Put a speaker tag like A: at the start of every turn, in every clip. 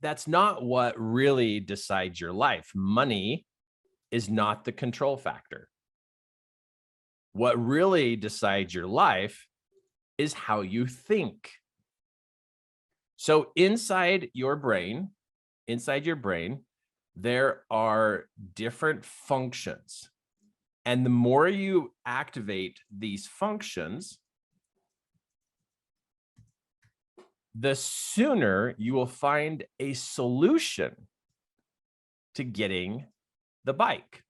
A: that's not what really decides your life. Money is not the control factor. What really decides your life is how you think. So inside your brain, there are different functions. And the more you activate these functions, the sooner you will find a solution to getting the bike.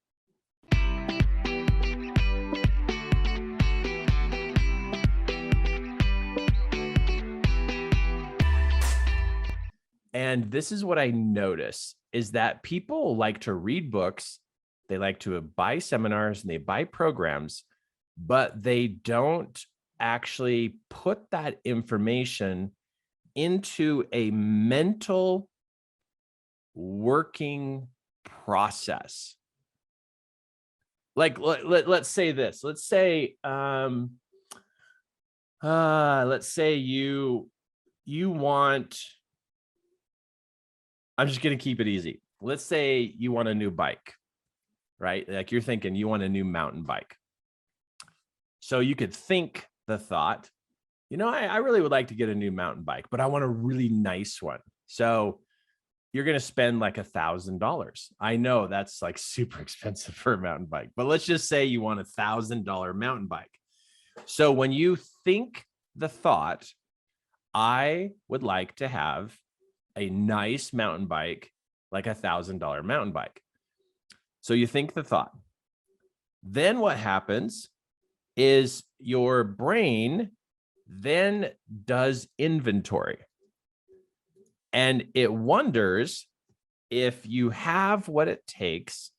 A: And this is what I notice is that people like to read books, they like to buy seminars, and they buy programs, but they don't actually put that information into a mental working process. Like let's say this. Let's say you want, I'm just going to keep it easy. Let's say you want a new bike, right? Like you're thinking you want a new mountain bike. So you could think the thought, I really would like to get a new mountain bike, but I want a really nice one. So you're going to spend like $1,000. I know that's like super expensive for a mountain bike, but let's just say you want $1,000 mountain bike. So when you think the thought, I would like to have a nice mountain bike, like $1,000 mountain bike. So you think the thought. Then what happens is your brain then does inventory. And it wonders if you have what it takes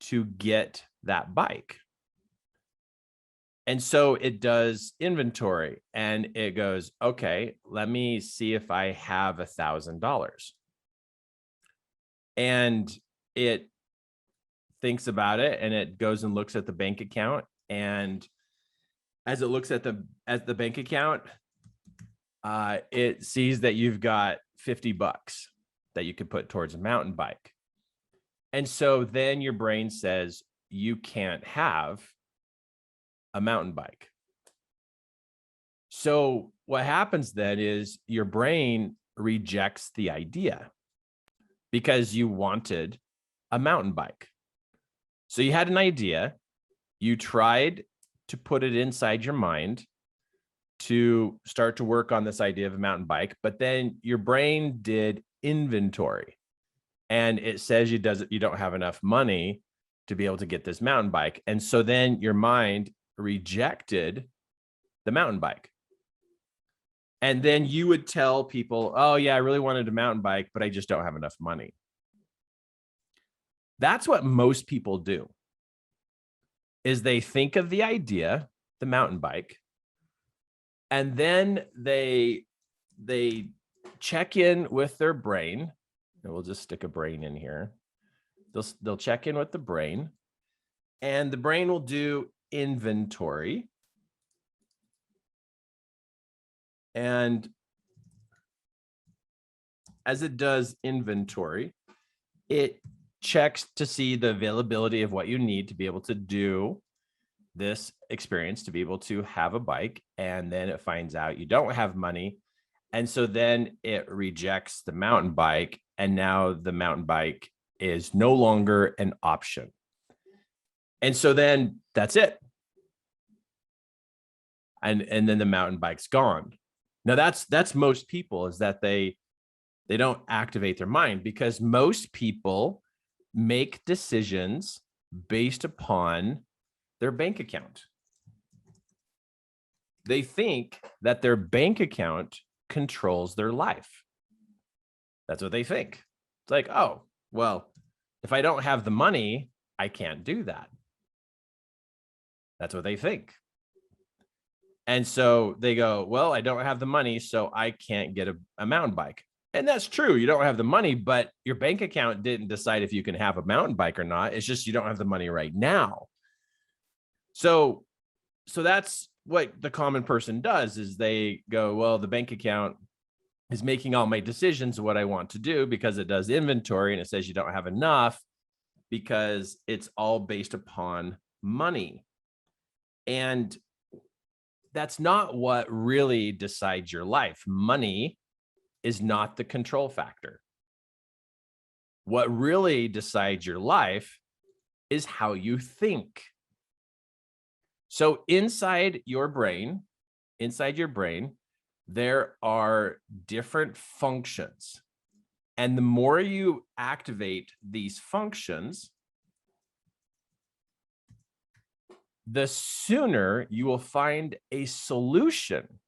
A: to get that bike. And so it does inventory and it goes, okay, let me see if I have $1,000. And it thinks about it and it goes and looks at the bank account. And as it looks at the bank account, it sees that you've got $50 that you could put towards a mountain bike. And so then your brain says, you can't have a mountain bike. So what happens then is your brain rejects the idea because you wanted a mountain bike. So you had an idea, you tried to put it inside your mind to start to work on this idea of a mountain bike, but then your brain did inventory and it says you don't have enough money to be able to get this mountain bike. And so then your mind rejected the mountain bike. And then you would tell people, oh yeah, I really wanted a mountain bike, but I just don't have enough money. That's what most people do, is they think of the idea, the mountain bike, and then they check in with their brain. And we'll just stick a brain in here. They'll check in with the brain, and the brain will do inventory. And as it does inventory, it checks to see the availability of what you need to be able to do this experience, to be able to have a bike. And then it finds out you don't have money. And so then it rejects the mountain bike. And now the mountain bike is no longer an option. And so then that's it. And then the mountain bike's gone. Now that's most people, is that they don't activate their mind, because most people make decisions based upon their bank account. They think that their bank account controls their life. That's what they think. It's like, oh, well, if I don't have the money, I can't do that. That's what they think. And so they go, well, I don't have the money, so I can't get a mountain bike. And that's true. You don't have the money, but your bank account didn't decide if you can have a mountain bike or not. It's just you don't have the money right now. So that's what the common person does, is they go, well, the bank account is making all my decisions of what I want to do, because it does inventory and it says you don't have enough, because it's all based upon money. And that's not what really decides your life. Money is not the control factor. What really decides your life is how you think. So inside your brain, there are different functions. And the more you activate these functions, the sooner you will find a solution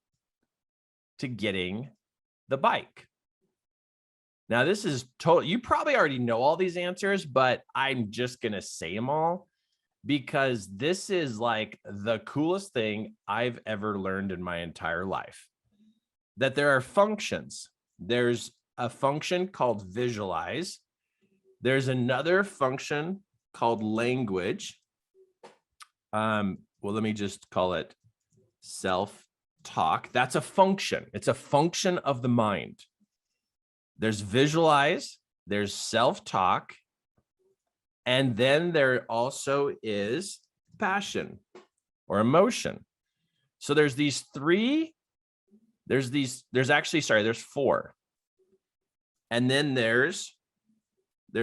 A: to getting the bike. Now, this is total. You probably already know all these answers, but I'm just going to say them all, because this is like the coolest thing I've ever learned in my entire life. That there are functions. There's a function called visualize. There's another function called language. Well, let me just call it self-talk. That's a function. It's a function of the mind. There's visualize, there's self-talk, and then there also is passion or emotion. So there's these three, there's four. And then there's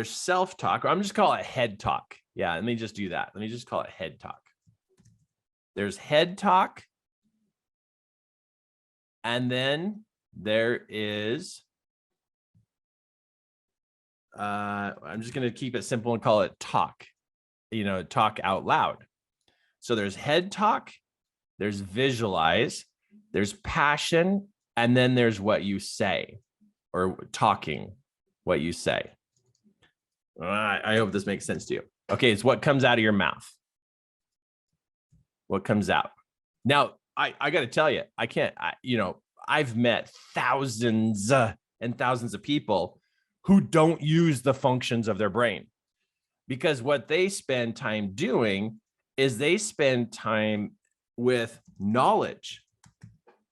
A: self-talk, or I'm just call it head talk. Yeah, let me just do that. Let me just call it head talk. There's head talk. And then there is, I'm just going to keep it simple and call it talk, talk out loud. So there's head talk, there's visualize, there's passion, and then there's what you say, or talking, what you say. I hope this makes sense to you. Okay, it's what comes out of your mouth. What comes out. Now, I got to tell you, I've met thousands and thousands of people who don't use the functions of their brain, because what they spend time doing is they spend time with knowledge.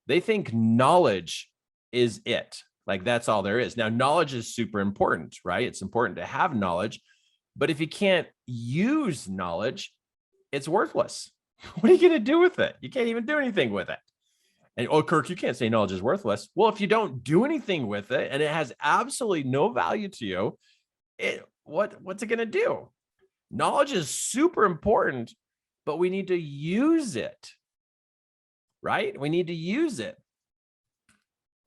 A: They think knowledge is it. Like that's all there is. Now, knowledge is super important, right? It's important to have knowledge, but if you can't use knowledge, it's worthless. What are you going to do with it? You can't even do anything with it. And, oh, Kirk, you can't say knowledge is worthless. Well, if you don't do anything with it and it has absolutely no value to you, what's it going to do? Knowledge is super important, but we need to use it, right? We need to use it.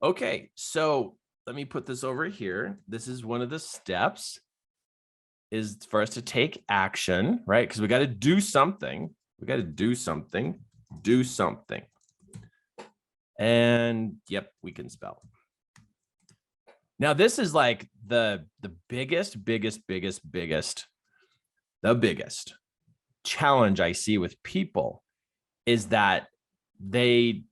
A: Okay, so let me put this over here. This is one of the steps, is for us to take action, right? Because we got to do something. We got to do something. And yep, we can spell. Now, this is like the biggest challenge I see with people, is that they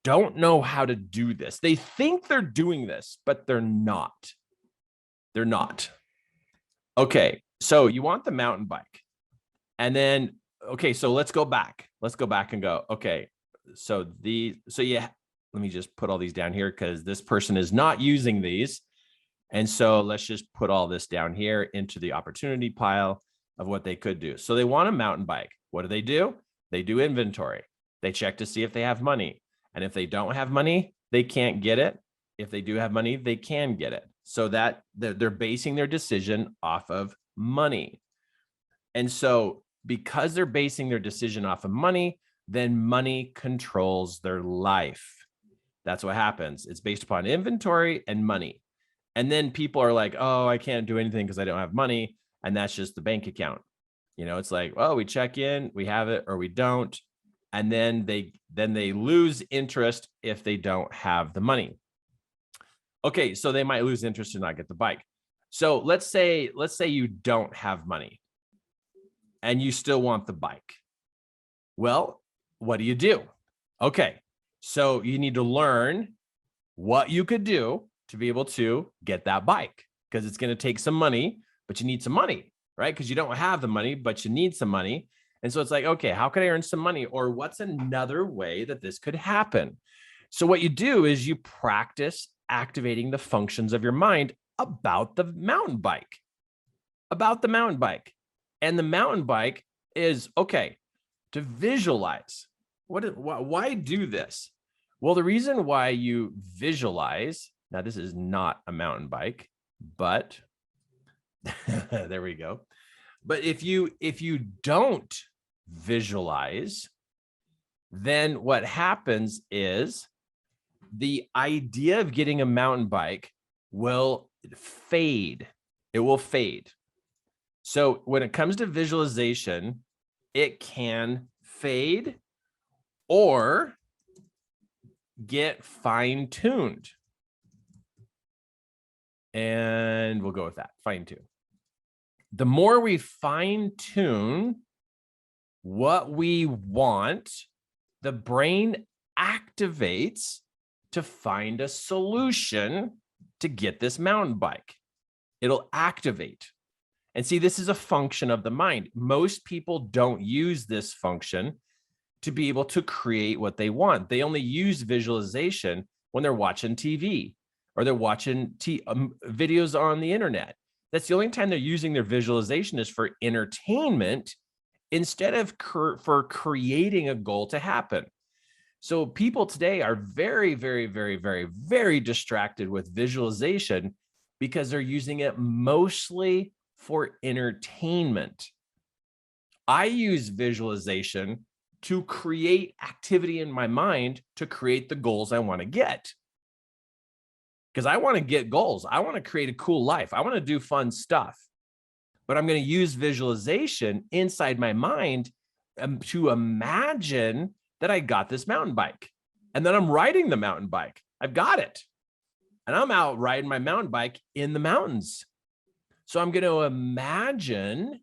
A: don't know how to do this. They think they're doing this, but they're not. They're not. Okay, so you want the mountain bike. And then, okay, so let's go back. Let's go back and go, okay, so yeah, let me just put all these down here because this person is not using these. And so let's just put all this down here into the opportunity pile of what they could do. So they want a mountain bike. What do? They do inventory. They check to see if they have money. And if they don't have money, they can't get it. If they do have money, they can get it. So that they're basing their decision off of money. And so because they're basing their decision off of money, then money controls their life. That's what happens. It's based upon inventory and money. And then people are like, oh, I can't do anything because I don't have money. And that's just the bank account. It's like, well, we check in, we have it or we don't. And then they lose interest if they don't have the money. Okay, so they might lose interest and not get the bike. So let's say you don't have money and you still want the bike. Well, what do you do? Okay, so you need to learn what you could do to be able to get that bike, because it's going to take some money, but you need some money, right? Because you don't have the money, but you need some money. And so it's like, okay, how can I earn some money? Or what's another way that this could happen? So what you do is you practice activating the functions of your mind about the mountain bike, about the mountain bike. And the mountain bike is, okay, to visualize. Why do this? Well, the reason why you visualize, now this is not a mountain bike, but there we go. But if you don't visualize, then what happens is the idea of getting a mountain bike will fade. It will fade. So when it comes to visualization, it can fade or get fine-tuned. And we'll go with that, fine-tune. The more we fine-tune what we want, the brain activates to find a solution to get this mountain bike. It'll activate. And see, this is a function of the mind. Most people don't use this function to be able to create what they want. They only use visualization when they're watching TV or they're watching videos on the internet. That's the only time they're using their visualization is for entertainment instead of for creating a goal to happen. So people today are very, very, very, very, very distracted with visualization because they're using it mostly for entertainment. I use visualization to create activity in my mind to create the goals I want to get. Because I want to get goals. I want to create a cool life. I want to do fun stuff. But I'm going to use visualization inside my mind to imagine that I got this mountain bike. And then I'm riding the mountain bike. I've got it. And I'm out riding my mountain bike in the mountains. So I'm going to imagine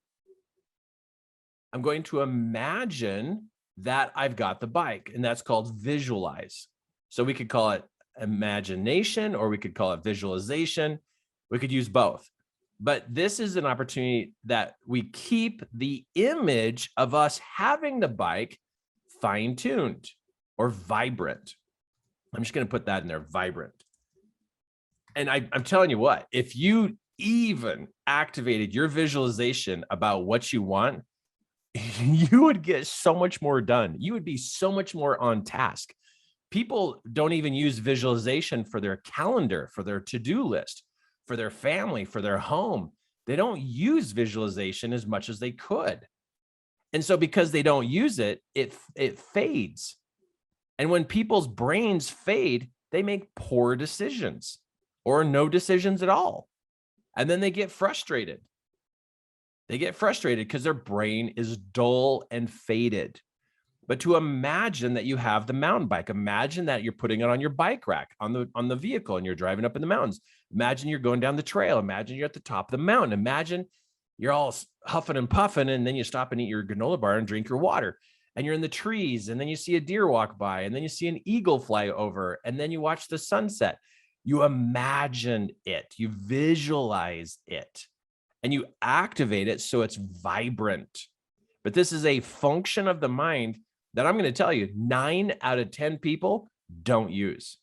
A: that I've got the bike, and that's called visualize. So we could call it imagination, or we could call it visualization. We could use both. But this is an opportunity that we keep the image of us having the bike fine-tuned or vibrant. I'm just going to put that in there, vibrant. And I'm telling you what, if you even activated your visualization about what you want, you would get so much more done. You would be so much more on task. People don't even use visualization for their calendar, for their to-do list, for their family, for their home. They don't use visualization as much as they could. And so because they don't use it, it fades. And when people's brains fade, they make poor decisions or no decisions at all. And then they get frustrated. They get frustrated because their brain is dull and faded. But to imagine that you have the mountain bike, imagine that you're putting it on your bike rack on the vehicle and you're driving up in the mountains. Imagine you're going down the trail. Imagine you're at the top of the mountain. Imagine you're all huffing and puffing, and then you stop and eat your granola bar and drink your water. And you're in the trees, and then you see a deer walk by, and then you see an eagle fly over, and then you watch the sunset. You imagine it, you visualize it, and you activate it so it's vibrant. But this is a function of the mind that I'm going to tell you 9 out of 10 people don't use.